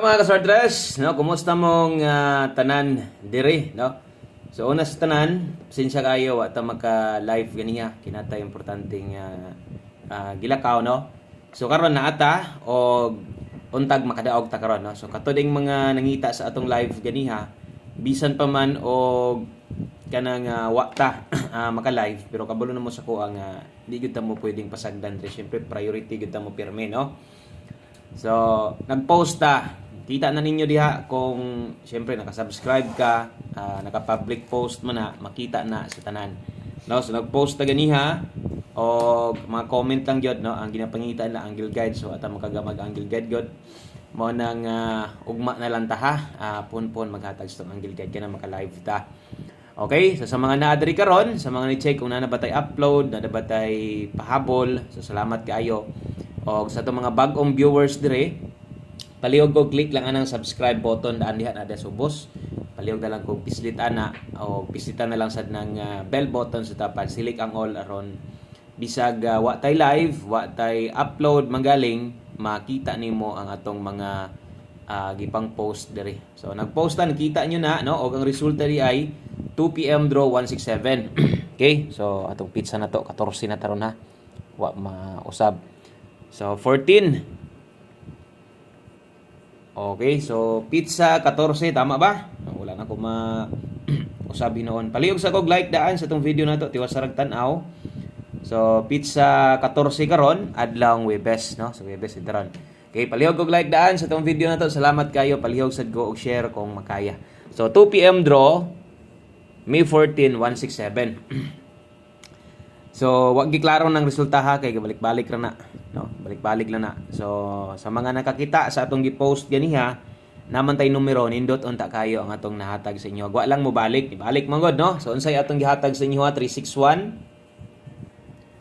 Mga kaswardres, no, kumusta mong tanan diri, no? So una sa tanan, sinsya kayo wa ta maka-live ganiya, kinatay importanteng gilakaw, no? So karon na ata og untag makadaog ta karon, no? So katuding mga nangita sa atong live ganiha, bisan pa man og kanang wa ta maka-live pero kabalo na mo sa kuha nga di gyud ta mo pwedeng pasagdan diri, syempre priority gyud ta mo pirme, no? So, nag-post ta. Kita na ninyo diha kung siyempre naka-subscribe ka, naka-public post mo na, makita na sa tanan. No, so nag-post ta ganiha o mga comment lang gyud, no, ang ginapangitan na angle guide. So ata makagamag angle guide gyud. Mo nang ugma na lang ta ha. Pun maghatag sa angle guide kana maka-live ta. Okay, so sa mga naadri karon, sa mga ni-check kung na batay upload, na batay pahabol, so salamat kaayo. O sa itong mga bagong viewers dire, palihog ko click lang anang subscribe button daan diha na subos. Palihog na lang kung pislit ana o pislitan na lang sad ng bell button sa tapat. Silik ang all aron bisag wa tay live, wa tay upload manggaling, makita nimo ang atong mga gipang post dire. So nagpost ta, nakita nyo na, no? Og ang resulta di ay 2 PM draw 167. Okay? So atong pizza na to 14 na taron ha. Wa mausab. So, 14. Okay, so pizza 14, tama ba? Wala na ko usabi noon. Palihog sa kog like daan sa itong video na to, tiwas sarag tanaw. So, pizza 14 karon, adlaw Webes, no? So, Webes itaron. Okay, palihog kog like daan sa itong video na to. Salamat kayo, palihog sad go og share kung makaya. So, 2 PM draw, May 14, 167. So, wag giklaro ng resulta ha, kay balik-balik ra na, no? Balik-balik lang na. So, sa mga nakakita sa atong gi-post ganiha, naman tay numero nindot unta kayo ang atong nahatag sa inyo. Wa lang mo balik, ibalik man god, no? So, unsay atong gihatag sa inyo ha, 361.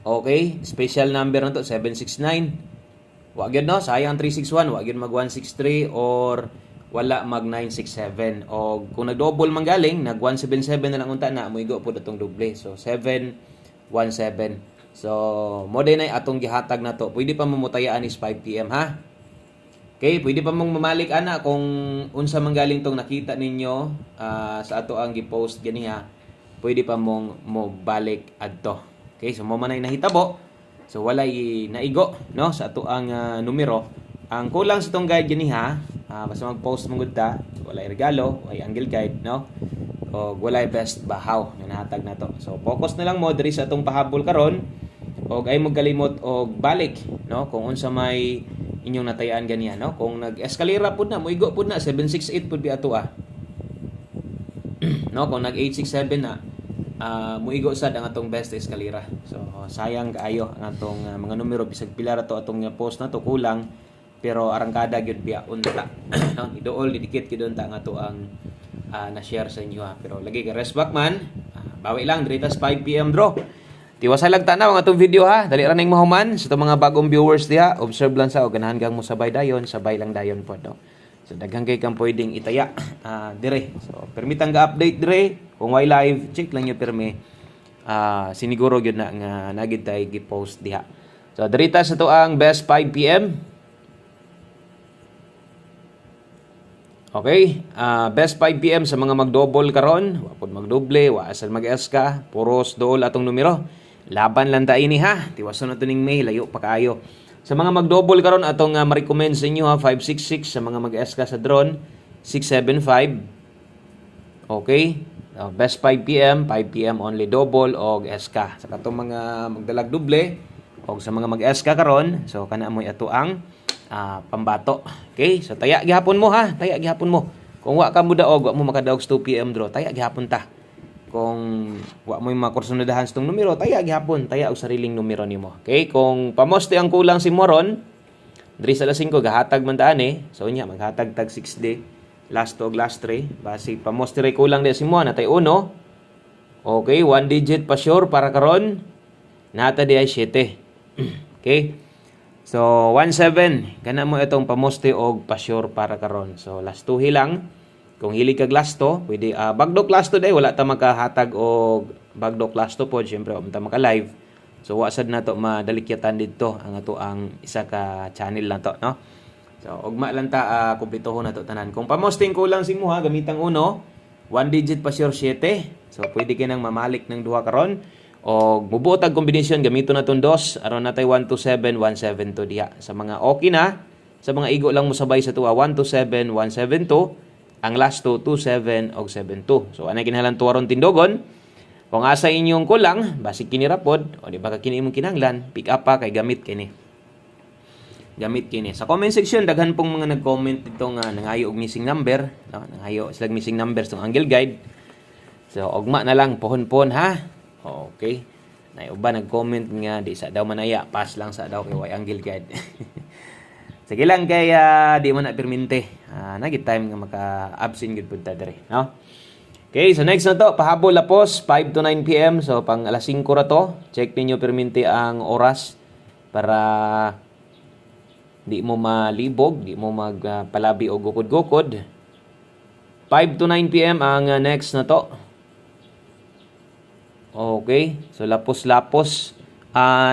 Okay, special number na to 769. Wa gyud, no? Sayang 361, wa gyud mag 163 or wala mag 967. O kung nag-double man galing, nag 177 na lang unta na, moigo pud atong doble. So, 717. So, mo din ay atong gihatag na to. Pwede pa mamutayaan is 5 PM ha. Okay, pwede pa mong mamalik ana kung unsa man galing tong nakita ninyo sa ato ang gi-post ganiha. Pwede pa mong mo balik adto. Okay, so mo man ay nahitabo. So walay naigo, no, sa ato ang numero. Ang kulang sa tong guide ganiha, basta mag-post mo gud ta, walay regalo, walay angle guide, no. O walay best bahaw nga nahatag na to. So focus na lang mo diri sa atong pahabol karon og ay magkalimot og balik, no, kung unsa may inyong natayaan ganiya, no. Kung nag-eskalera pud na, muigo pud na 768 pud bi ato no, kung nag 867 na muigo sad ang atong best eskalera. So sayang kaayo ang atong mga numero, bisag pila ra to atong post na to kulang, pero arangkada gyud biya unta. No, iduol didikit gyud unta ang ato ang na-share sa inyo ha. Pero lagi ka rest back man, bawi lang diri tas 5 PM draw. Tiwasay lang tanaw ang atong video ha. Dali ra ning mahuman sa mga bagong viewers diha. Observe lang sa o ganahan kang mo sabay dayon, sabay lang dayon pod, no. So daghang kay kang pwedeng itaya dire. So permitang ga-update dire kung way live, check lang yo permi. Siniguro gyud na nga nagid tay gi-post diha. So diri ta sa to ang best 5 PM. Okay, best 5 PM sa mga mag-double karon, wa pod magdoble, wa asal mag-eska, puros dool atong numero. Laban lang ta ini ha. Tiwason na to ning May, layo pa kaayo. Sa mga mag-double karon atong ma-recommend sa inyo ha, 566 sa mga mag-eska sa drone, 675. Okay? Best 5 PM, 5 PM only double og eska. Sa katong mga magdalag doble og sa mga mag-eska karon, so kana moy ato ang pambato. Okay? So taya gihapon mo ha, taya gihapon mo. Kung wa ka mo daog, wa mo makadaog sa 2 PM draw, taya gihapon ta. Kung wa mo makursunadahan sa tong numero, taya gihapon, taya og sariling numero nimo. Okay? Kung pamoste ang kulang si moron, diri sa alas 5 gahatag man daan So nya maghatag tag 6D, last 2 last 3, basi pamoste ray kulang di si mo natay 1. Okay, 1 digit pa sure para karon. Nata di ay 7. Okay? So 17 kana mo itong pamoste og pa-sure para karon. So last 2 hilang. Kung hili kag last 2, pwede bagdok last 2 day wala ta makahatag og bagdok last 2 pod, syempre ta maka-live. So wasad na to madalikyatan didto ang ato ang isa ka channel lang to, no. So ugma lang ta kumpletuhon nato tanan. Kung pamosting kulang si mo ha, gamitang uno, 1 digit pa sure 7. So pwede ka nang mamalik ng duha karon o mubuot ang kombinasyon gamito na tong dos aron natay 127 172 diha. Sa mga okay na, sa mga igo lang mo sabay sa tuwa 127 172, ang last 2 27 og 72. So anay kinahanglan tuwaron tindogon. Kung asa inyong kulang, basig kini rapod o di ba ka kini imong kinahanglan, pick up pa kay gamit kini. Gamit kini. Sa comment section daghan pong mga nag-comment dito nga nangayo og missing number, no? Nangayo sila missing numbers tong Angle Guide. So ugma na lang pohon-pohon ha. Okay. Nay uban nag-comment nga di sa daw manaya, pass lang sa daw kay way Angle Guide. Sige lang kay di man na permente. Nagit time nga maka-absent gud pud ta dire, no? Okay, so next na to, pahabol lapos 5 to 9 PM. So pang alas 5 ra to. Check ninyo permente ang oras para di mo malibog, di mo magpalabi o gukod-gukod. 5 to 9 PM ang next na to. Okay, so lapos-lapos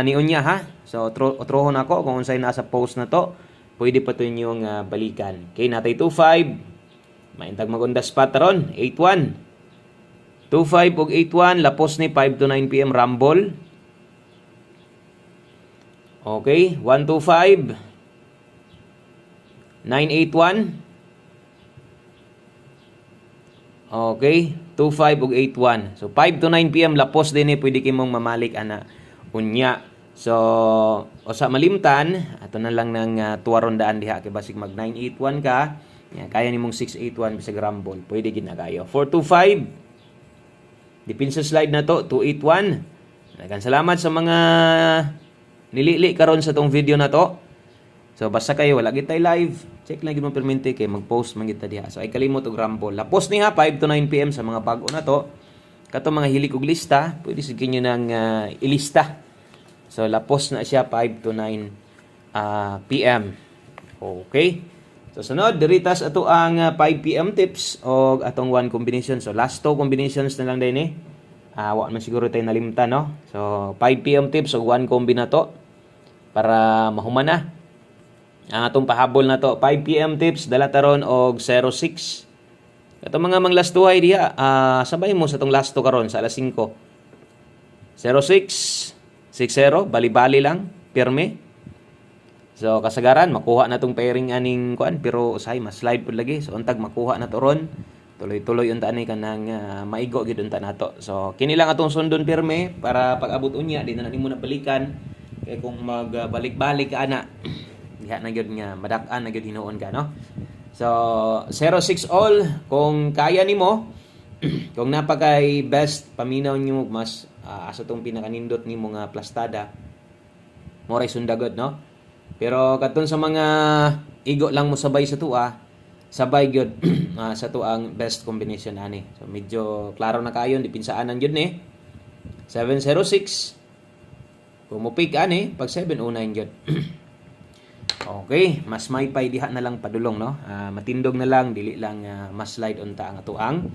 ni unya ha. So utrohon ako kung unsay nasa post na to. Pwede pa to inyong balikan. Okay, natay 25. Maintag magunda spot ron, 81. 25 ug 81 lapos ni 5 to 9 PM Rumble. Okay, 125 981. Okay, 25 ug 81. So 5 to 9 PM lapos din pwede kimong mamalik ana unya. So usa malimtan ato na lang ng tuwaron daan diha kay basig mag 981 ka. Yan, kaya nimong 681 bisag Rumble. Pwede gid na kayo. 425. Dipin sa slide na to 281. Daghang salamat sa mga nilili karon sa tong video na to. So basta kayo wala gid tay live, check lang gid mo permente kay mag-post man gid ta diha. So ay kalimot og Rumble. Lapos ni ha 5 to 9 PM sa mga bag-o na to. Kato mga hilig og lista, pwede sig kinyo nang ilista. So lapos na siya 5 to 9 PM. Okay. So sunod diritas ato ang 5 PM tips og atong one combination. So last two combinations na lang din ni. Wa man siguro tay nalimtan no. So 5 PM tips og one combi na to para mahuman na. Ang atong pahabol na to 5 PM tips dala taron og 06. Kato mga manglastuhay diha sabay mo sa tong last to karon sa alas 5. 06 60 bali-bali lang pirme. So kasagaran makuha na tong pairing aning kuan pero usahay mas slide pud lagi. So untag makuha na to ron. Tuloy-tuloy unta ani kanang maigo gid unta nato. So kini lang atong sundon pirme para pag-abot unya di na nimo na balikan. Kay kung magbalik-balik ka ana diha na gyud nga madak-an na gyud hinuon ka no. So 06 all kung kaya nimo kung napakay best paminaw nimo mas asa tong pinakanindot nimo nga plastada mo ray sundagod no. Pero katon sa mga igo lang mo sabay sa tuwa sabay gyud sa tuang best combination ani. So medyo klaro na kayon dipinsaanan gyud ni 706 kung mo pick ani pag 709 gyud. Okay, mas may pay diha na lang padulong no. Matindog na lang dili lang mas slide unta ang atuang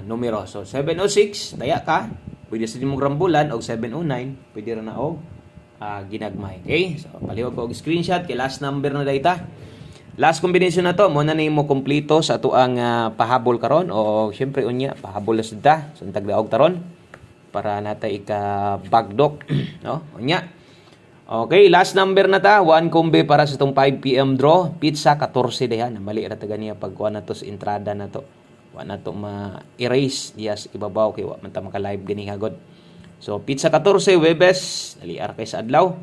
numero. So 706 daya ka, pwede sa imong rambulan og 709, pwede ra na og ginagmay. Okay? So palihog ko og screenshot kay last number na dayta. Last combination na to mo na nimo kompleto sa atuang pahabol karon o syempre unya pahabol na sada so untag daog taron para natay ika bagdok no unya. Okay, last number na ta, one combi para sa itong 5 PM draw. Pizza 14 diha, mali ra ta ganiya pag kuha na to sa entrada na to. Wa na to ma-erase yes ibabaw kay wa man ta maka-live gani hagod. So pizza 14 Webes, dali ar kay sa adlaw.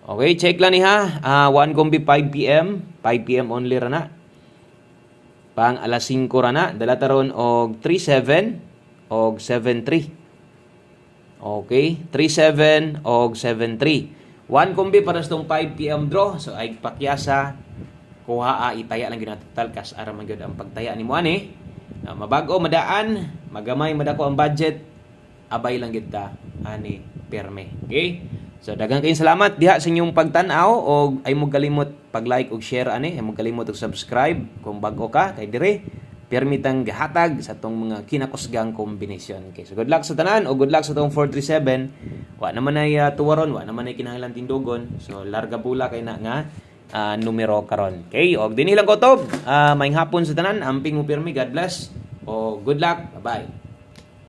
Okay, check lang ni ha. One combi 5 PM, 5 PM only ra na. Pang alas 5 ra na, dala taron og 37 og 73. Okay, 37 og 73. One combi para sa itong 5 PM draw. So ay pakyasa kuha itaya lang gyud total cash ara man gyud ang pagtaya nimo ani. Mabago madaan, magamay madako ang budget. Abay lang gyud ta ani perme. Okay? So daghang kayong salamat diha sa inyong pagtan-aw og ay mo kalimot pag-like ug share ani, ay mo kalimot og subscribe kung bag-o ka kay dire permitang gahatag sa tong mga kinakusgang kombinasyon. Okay, so good luck sa tanan o good luck sa tong 437. Wa naman ay tuwaron, wa naman ay kinahanglan tindogon. So larga bula kay na nga numero karon. Okay, og dinhi lang ko to. Maayong hapon sa tanan, amping mo pirmi, God bless. O good luck. Bye-bye.